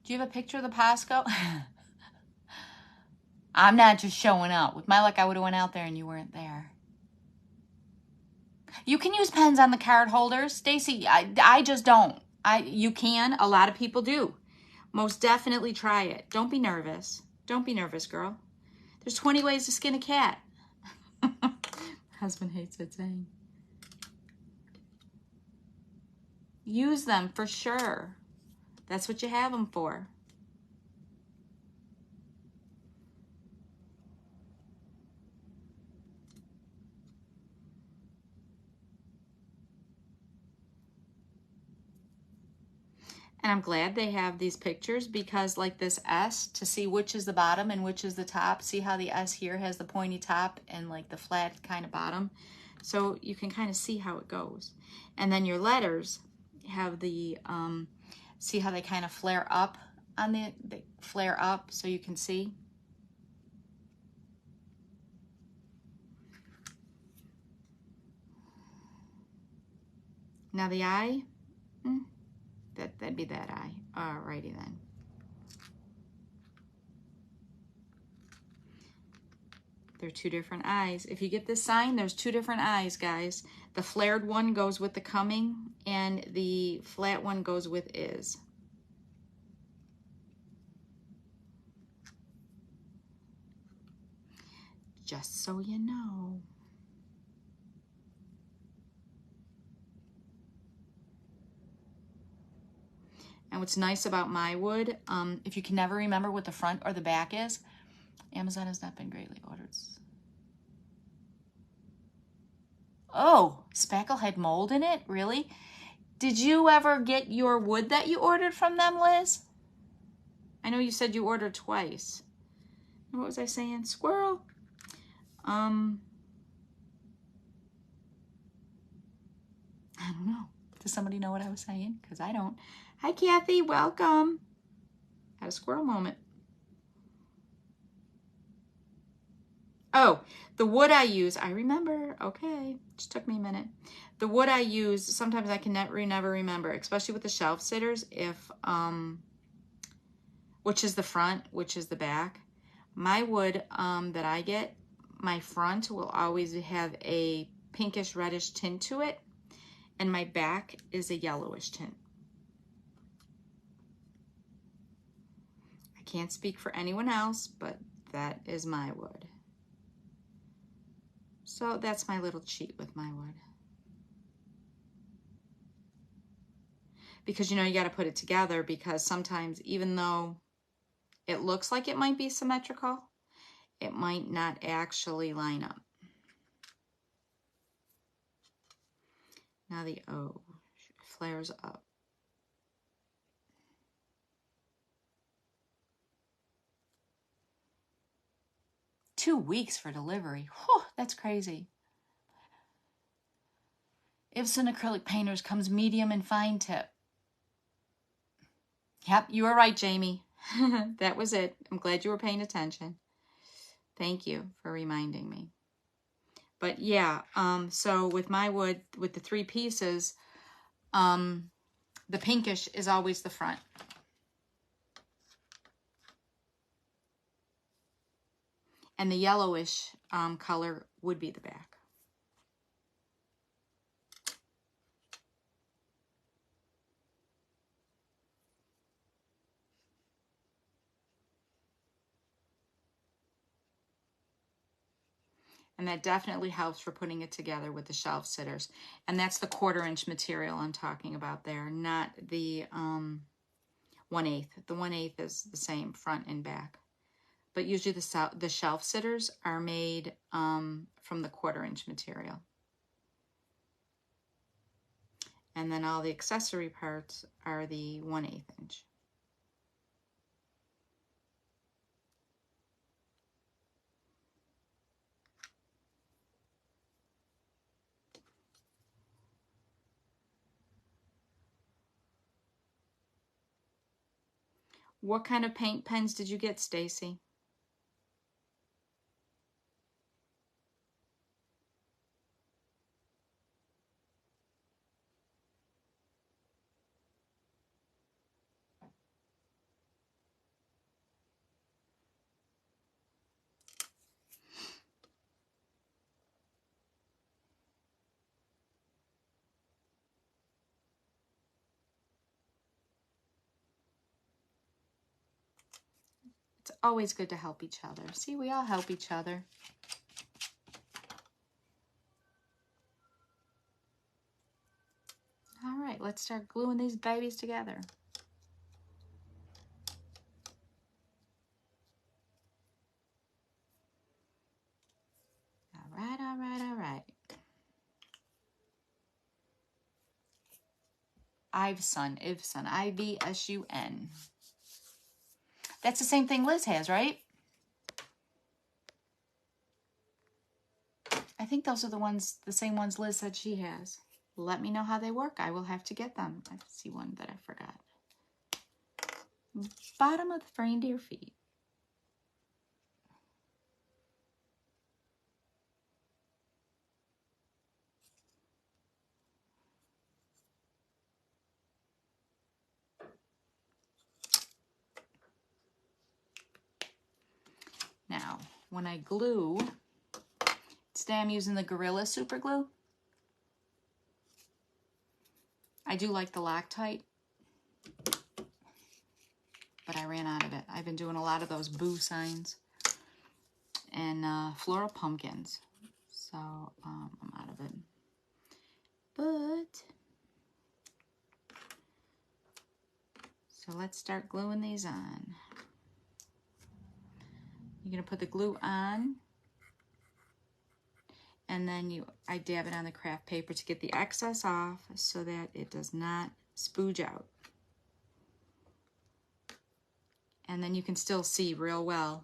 Do you have a picture of the Pasco? I'm not just showing up. With my luck, I would have went out there and you weren't there. You can use pens on the card holders. Stacy, I just don't. You can. A lot of people do. Most definitely try it. Don't be nervous. Don't be nervous, girl. There's 20 ways to skin a cat. Husband hates that saying. Use them for sure. That's what you have them for. And I'm glad they have these pictures because like this S, to see which is the bottom and which is the top. See how the S here has the pointy top and like the flat kind of bottom. So you can kind of see how it goes. And then your letters have the, see how they kind of flare up on they flare up so you can see. Now the eye, that'd be that eye. Alrighty then. They're two different eyes. If you get this sign, there's two different eyes, guys. The flared one goes with the coming, and the flat one goes with is. Just so you know. And what's nice about my wood, if you can never remember what the front or the back is, Amazon has not been greatly ordered. Oh, spackle had mold in it? Really? Did you ever get your wood that you ordered from them, Liz? I know you said you ordered twice. What was I saying? Squirrel? I don't know. Does somebody know what I was saying? Because I don't. Hi, Kathy. Welcome. Had a squirrel moment. Oh, the wood I use, I remember. Okay, just took me a minute. The wood I use, sometimes I can never remember, especially with the shelf sitters, if, which is the front, which is the back. My wood that I get, my front will always have a pinkish reddish tint to it, and my back is a yellowish tint. I can't speak for anyone else, but that is my wood. So that's my little cheat with my wood. Because, you know, you got to put it together because sometimes even though it looks like it might be symmetrical, it might not actually line up. Now the O flares up. 2 weeks for delivery. Whew, that's crazy. Ibsen acrylic painters comes medium and fine tip. Yep, you were right, Jamie. That was it. I'm glad you were paying attention. Thank you for reminding me. But yeah, so with my wood, with the 3 pieces, the pinkish is always the front. And the yellowish color would be the back. And that definitely helps for putting it together with the shelf sitters. And that's the 1/4 inch material I'm talking about there, not the 1/8. The 1/8 is the same front and back. But usually the shelf sitters are made from the 1/4 inch material. And then all the accessory parts are the 1/8 inch. What kind of paint pens did you get, Stacy? It's always good to help each other. See, we all help each other. All right, let's start gluing these babies together. All right, all right, all right. Ivesun, I-V-S-U-N. That's the same thing Liz has, right? I think those are the same ones Liz said she has. Let me know how they work. I will have to get them. I see one that I forgot. Bottom of the reindeer feet. Now, when I glue, today I'm using the Gorilla Super Glue. I do like the Loctite, but I ran out of it. I've been doing a lot of those boo signs and floral pumpkins, so I'm out of it. But, so let's start gluing these on. You're going to put the glue on, and then I dab it on the craft paper to get the excess off so that it does not spooge out. And then you can still see real well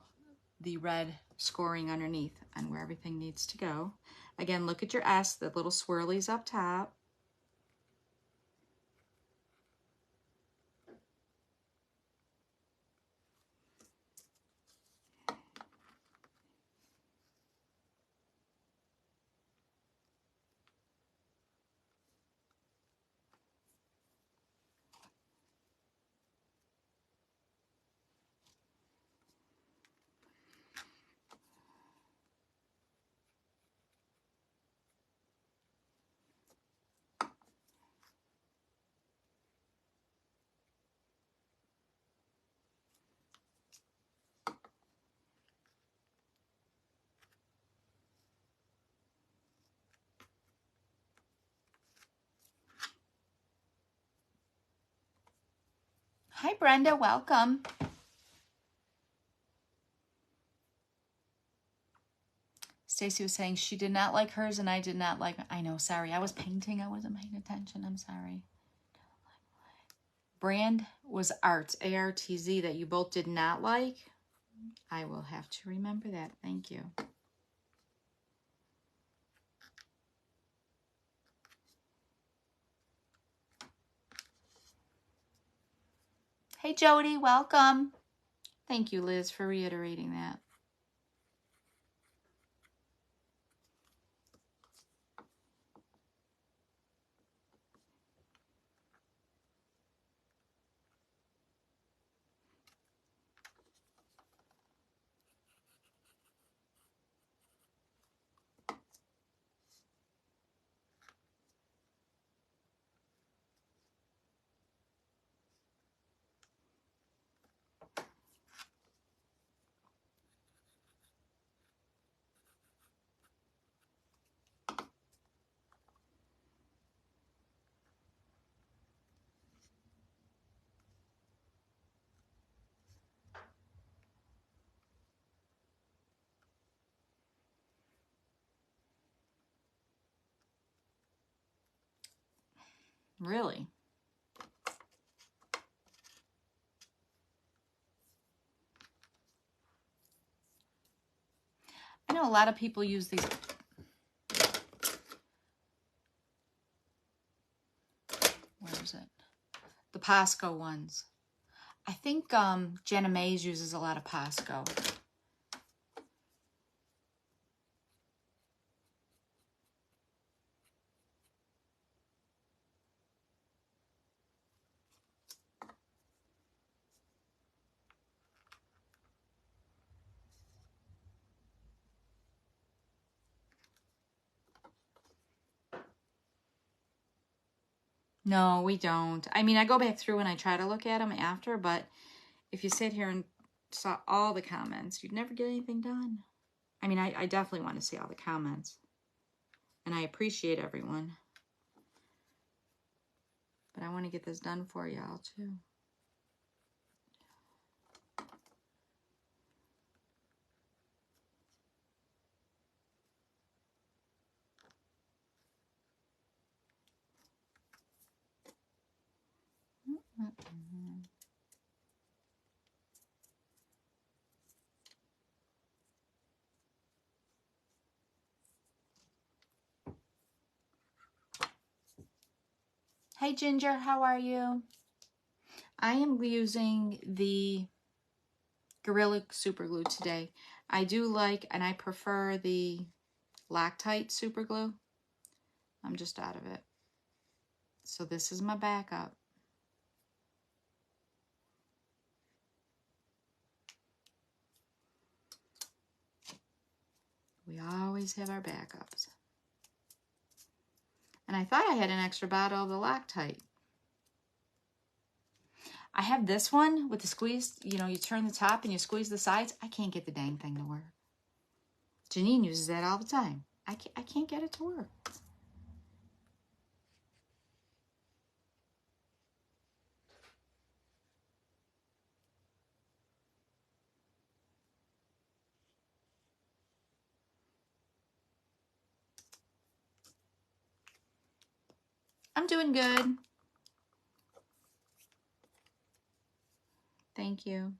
the red scoring underneath on where everything needs to go. Again, look at your S, the little swirlies up top. Hi, Brenda, welcome. Stacy was saying she did not like hers and I did not like, I know, sorry. I was painting, I wasn't paying attention, I'm sorry. Brand was Arts, A-R-T-Z, that you both did not like. I will have to remember that. Thank you. Hey, Jody, welcome. Thank you, Liz, for reiterating that. Really? I know a lot of people use these. Where is it? The Pasco ones. I think Jenna Mays uses a lot of Pasco. No, we don't. I mean, I go back through and I try to look at them after, but if you sit here and saw all the comments, you'd never get anything done. I mean, I definitely want to see all the comments. And I appreciate everyone. But I want to get this done for y'all, too. Hey, Ginger, how are you? I am using the Gorilla Super Glue today. I do like, and I prefer the Loctite Super Glue. I'm just out of it. So this is my backup. We always have our backups. And I thought I had an extra bottle of the Loctite. I have this one with the squeeze. You know, you turn the top and you squeeze the sides. I can't get the dang thing to work. Janine uses that all the time. I can't get it to work. I'm doing good. Thank you.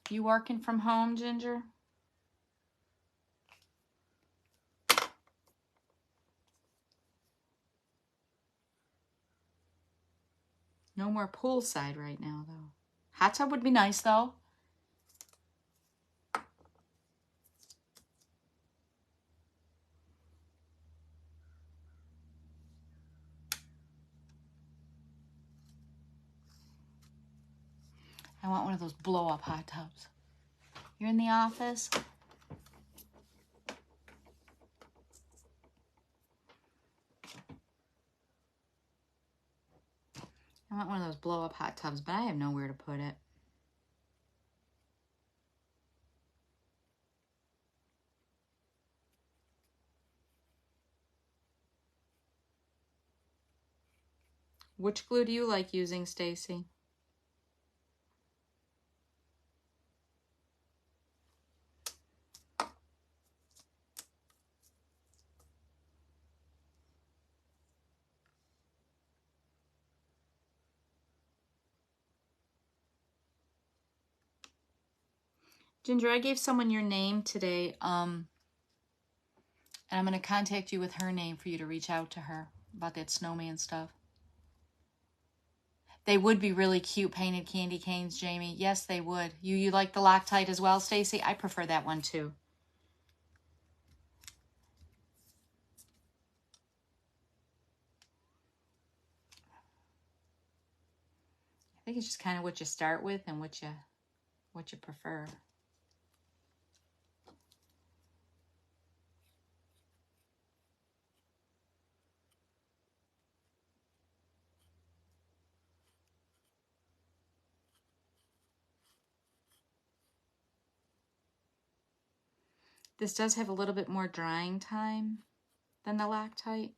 You working from home, Ginger? No more poolside right now, though. Hot tub would be nice, though. I want one of those blow-up hot tubs. You're in the office? I want one of those blow-up hot tubs, but I have nowhere to put it. Which glue do you like using, Stacy? Ginger, I gave someone your name today, and I'm going to contact you with her name for you to reach out to her about that snowman stuff. They would be really cute painted candy canes, Jamie. Yes, they would. You like the Loctite as well, Stacy? I prefer that one too. I think it's just kind of what you start with and what you prefer. This does have a little bit more drying time than the Loctite.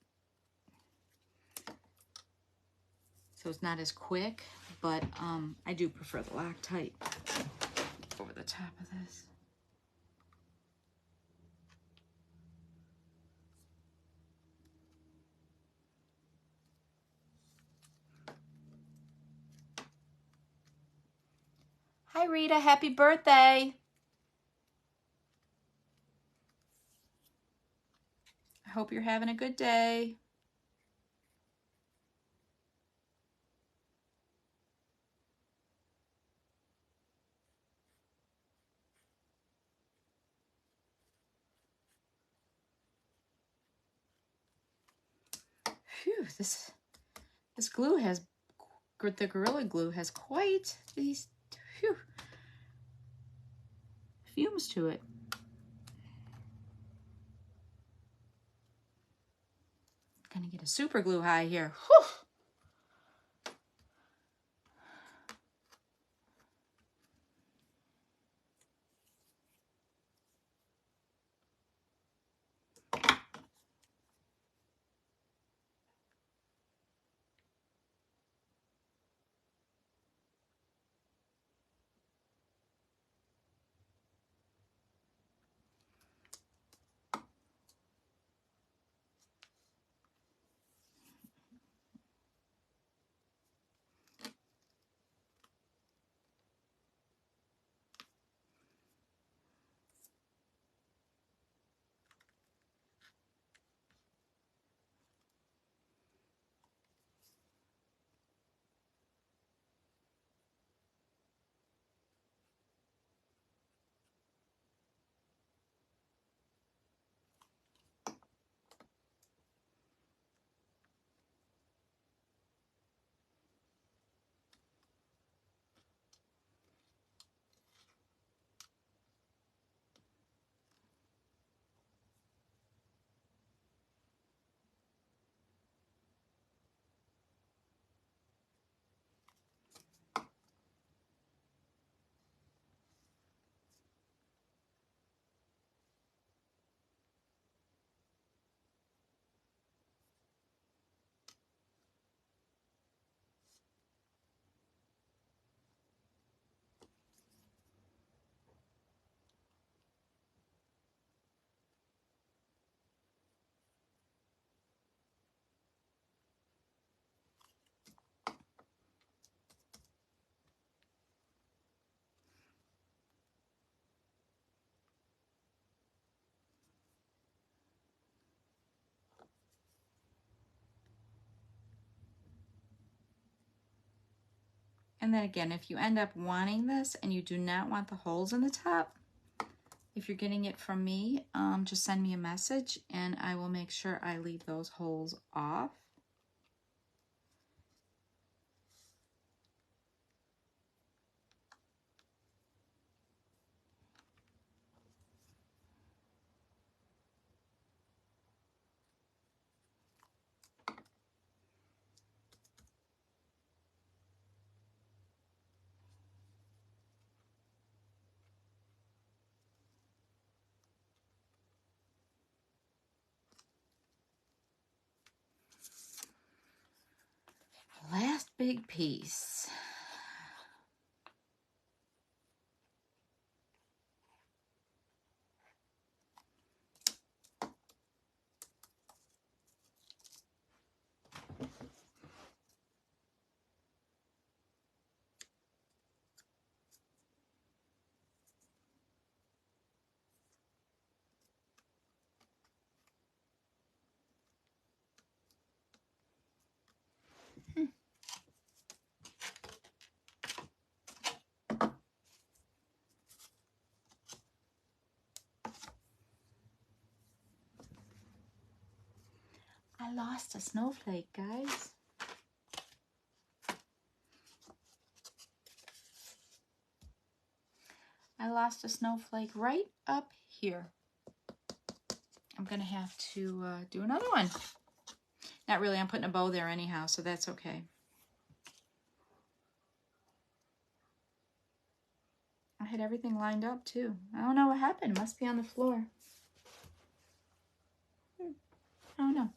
So it's not as quick, but I do prefer the Loctite over the top of this. Hi, Rita. Happy birthday. I hope you're having a good day. Phew, this glue has, the Gorilla Glue has quite these fumes to it. Gonna get a super glue high here. Whew. And then again, if you end up wanting this and you do not want the holes in the top, if you're getting it from me, just send me a message and I will make sure I leave those holes off. big piece. I lost a snowflake, guys. I lost a snowflake right up here. I'm going to have to do another one. Not really, I'm putting a bow there anyhow, so that's okay. I had everything lined up too. I don't know what happened. It must be on the floor. I don't know.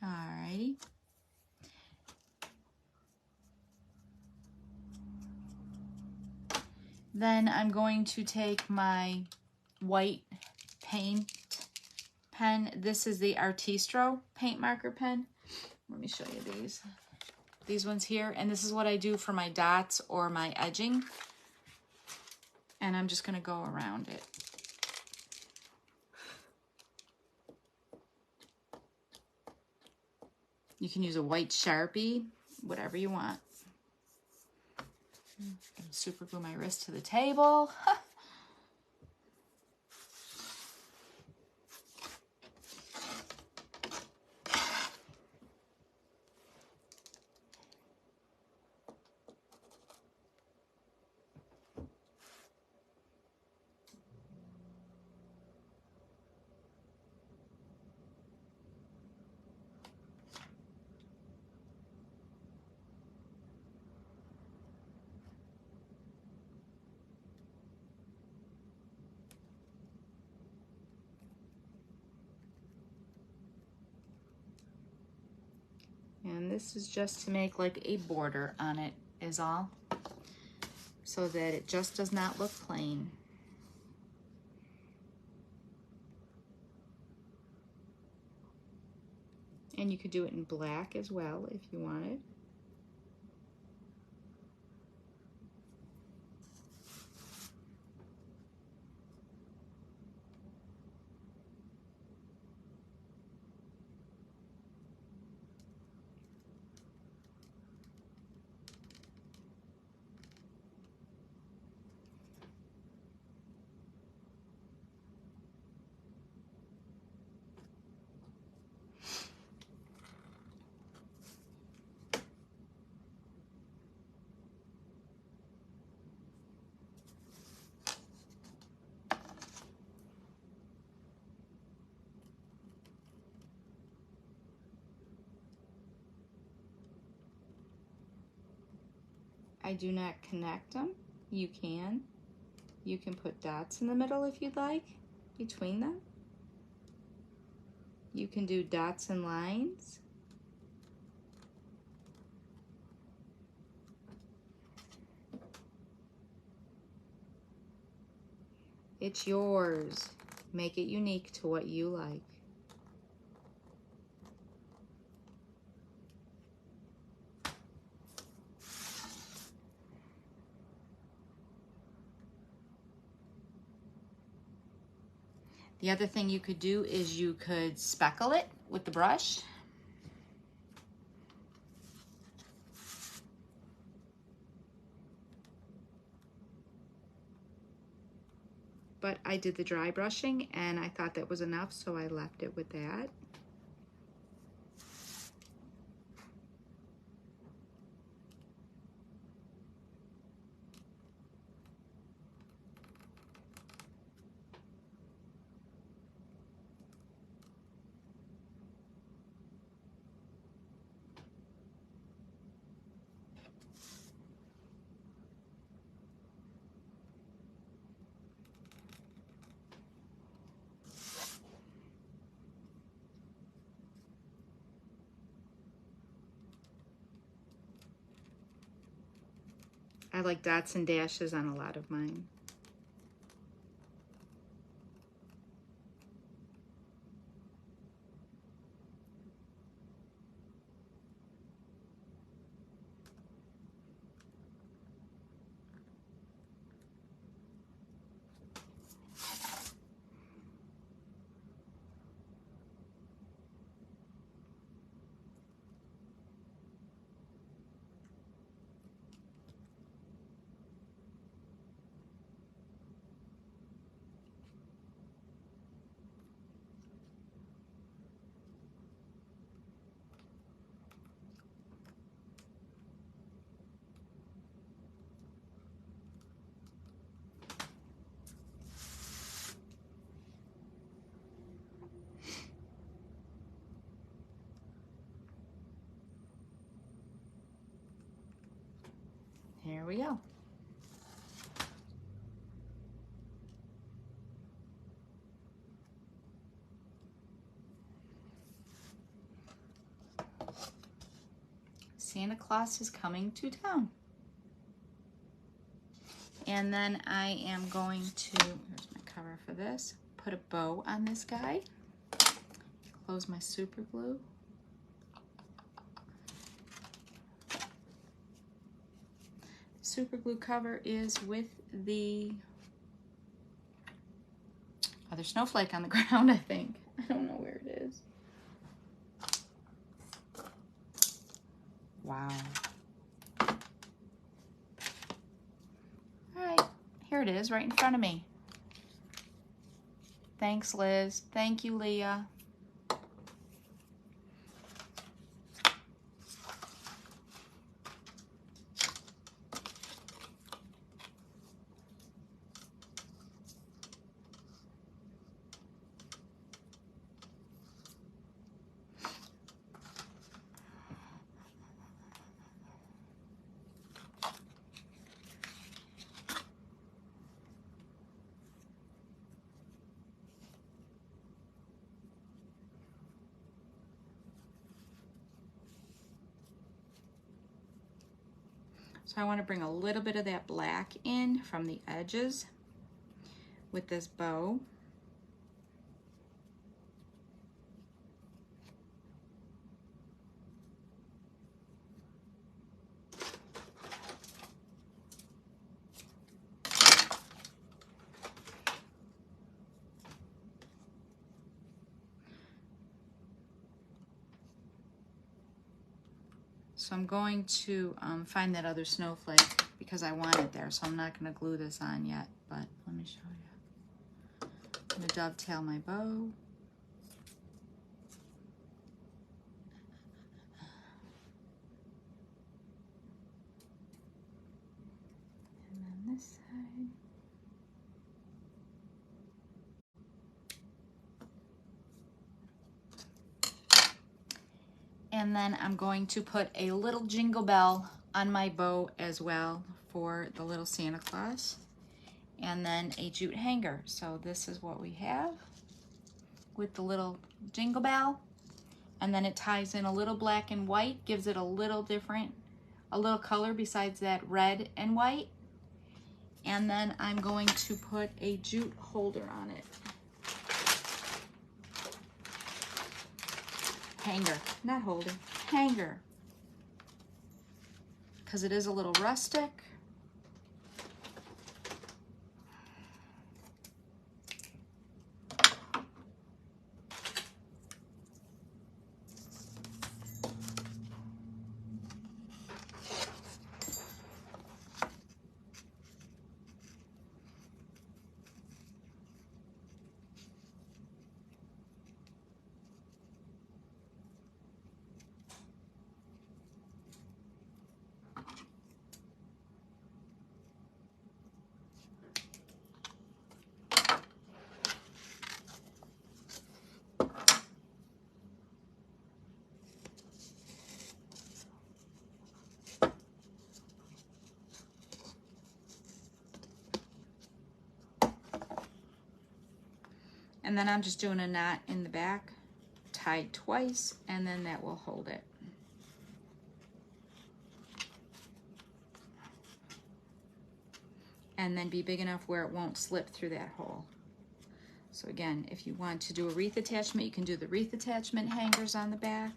Alrighty. Then I'm going to take my white paint pen. This is the Artistro paint marker pen. Let me show you these. These ones here. And this is what I do for my dots or my edging. And I'm just going to go around it. You can use a white Sharpie, whatever you want. I'm going to super glue my wrist to the table. And this is just to make like a border on it is all, so that it just does not look plain. And you could do it in black as well if you wanted. I do not connect them. You can. You can put dots in the middle if you'd like, between them. You can do dots and lines. It's yours. Make it unique to what you like. The other thing you could do is you could speckle it with the brush. But I did the dry brushing and I thought that was enough, so I left it with that. I like dots and dashes on a lot of mine. Here we go. Santa Claus is coming to town. And then I am going to, here's my cover for this, put a bow on this guy. Close my super glue. Super glue cover is with the other snowflake on the ground, I think. I don't know where it is. Wow. All right, here it is right in front of me. Thanks, Liz. Thank you, Leah. So I want to bring a little bit of that black in from the edges with this bow. So I'm going to find that other snowflake because I want it there, so I'm not going to glue this on yet, but let me show you. I'm going to dovetail my bow. And then this side. And then I'm going to put a little jingle bell on my bow as well for the little Santa Claus. And then a jute hanger. So this is what we have with the little jingle bell. And then it ties in a little black and white, gives it a little different, a little color besides that red and white. And then I'm going to put a jute holder on it. Hanger, not holder, hanger. Because it is a little rustic. And then I'm just doing a knot in the back, tied twice, and then that will hold it. and then be big enough where it won't slip through that hole. So again, if you want to do a wreath attachment, you can do the wreath attachment hangers on the back.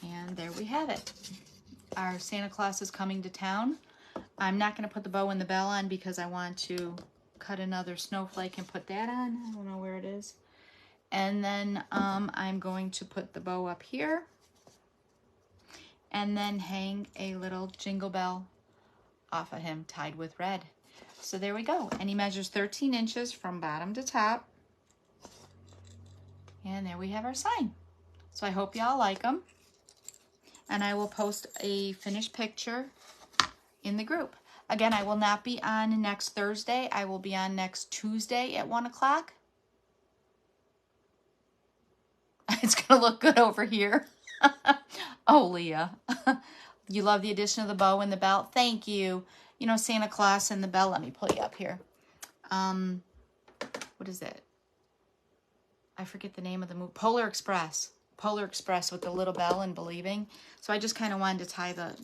And there we have it. Our Santa Claus is coming to town. I'm not going to put the bow and the bell on because I want to cut another snowflake and put that on. I don't know where it is. And then I'm going to put the bow up here and then hang a little jingle bell off of him tied with red. So there we go. And he measures 13 inches from bottom to top. And there we have our sign. So I hope y'all like them. And I will post a finished picture in the group. Again, I will not be on next Thursday. I will be on next Tuesday at 1 o'clock. It's going to look good over here. Oh, Leah. You love the addition of the bow and the bell. Thank you. You know, Santa Claus and the bell. Let me pull you up here. What is it? I forget the name of the movie. Polar Express. Polar Express with the little bell and Believing. So I just kind of wanted to tie the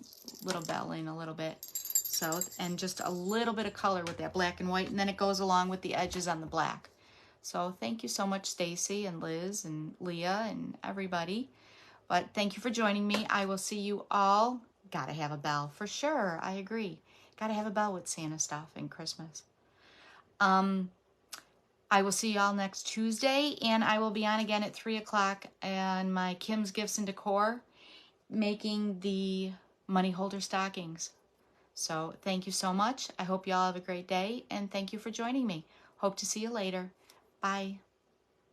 little bell in a little bit. So, and just a little bit of color with that black and white. And then it goes along with the edges on the black. So thank you so much, Stacy and Liz and Leah and everybody. But thank you for joining me. I will see you all. Gotta have a bell for sure. I agree. Gotta have a bell with Santa stuff and Christmas. I will see y'all next Tuesday, and I will be on again at 3 o'clock on my Kim's Gifts and Decor, making the money holder stockings. So thank you so much. I hope y'all have a great day, and thank you for joining me. Hope to see you later. Bye.